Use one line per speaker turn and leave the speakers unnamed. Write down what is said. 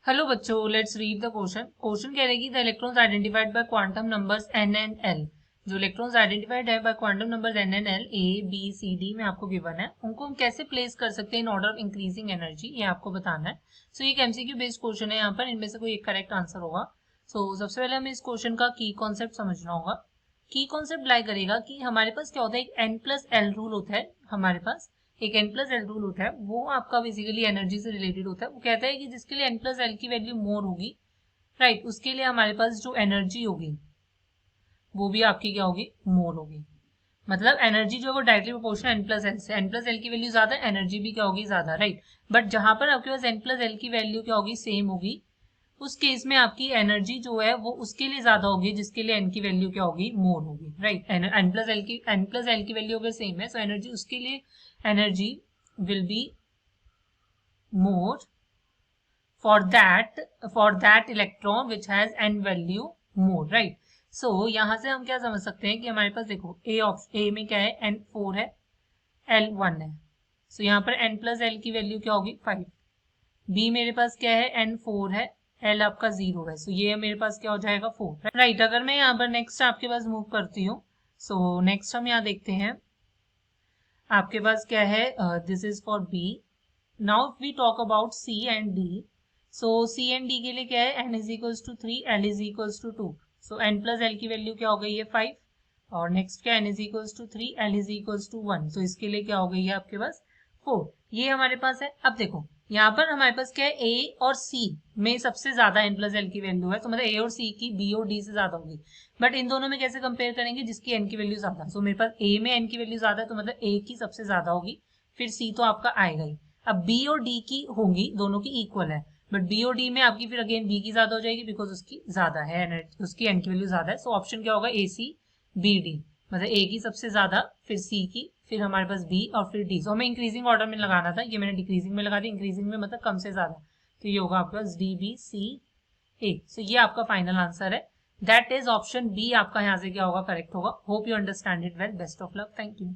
Hello बच्चों, let's read the question. Question कह रहे हैं कि the electrons identified by quantum numbers n and l। जो इलेक्ट्रॉन्स आइडेंटिफाइड है by quantum numbers n and l, a b c d में आपको गिवन है, उनको हम कैसे प्लेस कर सकते हैं in order of increasing energy, ये आपको बताना है। सो ये एक एमसीक्यू बेस्ड क्वेश्चन है, यहाँ पर इनमें से कोई एक करेक्ट आंसर होगा। सो सबसे पहले हमें इस क्वेश्चन का की कॉन्सेप्ट समझना होगा। की कॉन्सेप्ट लाई करेगा कि हमारे पास क्या होता है, एक n+l रूल होता है। हमारे पास एक n+l रूल होता है, वो आपका बेसिकली एनर्जी से रिलेटेड होता है। वो कहता है कि जिसके लिए n+l की वैल्यू मोर होगी, राइट, उसके लिए हमारे पास जो एनर्जी होगी वो भी आपकी क्या होगी, मोर होगी। मतलब एनर्जी जो है वो डायरेक्टली प्रोपोर्शनल n+l से, n+l की वैल्यू ज्यादा, एनर्जी भी क्या होगी, ज्यादा, राइट। बट जहां पर आपके पास n+l की वैल्यू क्या होगी, सेम होगी, उस केस में आपकी एनर्जी जो है वो उसके लिए ज्यादा होगी जिसके लिए n की वैल्यू क्या होगी, मोर होगी, राइट। n+l की वैल्यू अगर सेम है, सो एनर्जी उसके लिए energy will be more for that electron which has n value more, right। so यहां से हम क्या समझ सकते हैं कि हमारे पास देखो a में क्या है, n4 है, l1 है। so यहाँ पर n+l की वैल्यू क्या होगी, 5। b मेरे पास क्या है, n4 है, l आपका 0 है। सो ये मेरे पास क्या हो जाएगा, 4, राइट। अगर मैं यहाँ पर नेक्स्ट आपके पास मूव करती हूँ, सो नेक्स्ट हम यहाँ देखते हैं आपके पास क्या है, this is for b। Now we talk about c and d। So c and d के लिए क्या है, n is equals to 3, l is equals to 2। So n+l की वैल्यू क्या हो गई है, 5। और नेक्स्ट क्या, n is equals to 3, l is equals to 1। तो इसके लिए क्या हो गई है आपके पास, 4। ये हमारे पास है। अब देखो यहाँ पर हमारे पास क्या है, a और c में सबसे ज्यादा n+l की वैल्यू है, तो मतलब a और c की b और d से ज्यादा होगी। बट इन दोनों में कैसे कंपेयर करेंगे, जिसकी n की वैल्यू ज्यादा। सो मेरे पास a में n की वैल्यू ज्यादा है, तो मतलब a की सबसे ज्यादा होगी, फिर c तो आपका आएगा ही। अब b और d की होंगी, दोनों की इक्वल है, बट b और d में आपकी फिर अगेन b की ज्यादा हो जाएगी, बिकॉज उसकी ज्यादा है, उसकी n की वैल्यू ज्यादा है। सो ऑप्शन क्या होगा, ए सी बी डी। मतलब a की सबसे ज्यादा, फिर c की, फिर हमारे पास b और फिर d। सो हमें इंक्रीजिंग ऑर्डर में लगाना था, ये मैंने डिक्रीजिंग में लगा दिया। इंक्रीजिंग में मतलब कम से ज्यादा, तो ये होगा आपके पास डी बी सी ए। सो ये आपका फाइनल आंसर है। दैट इज ऑप्शन बी आपका यहाँ से क्या होगा, करेक्ट होगा। Hope you understand it well. Best of luck, thank you.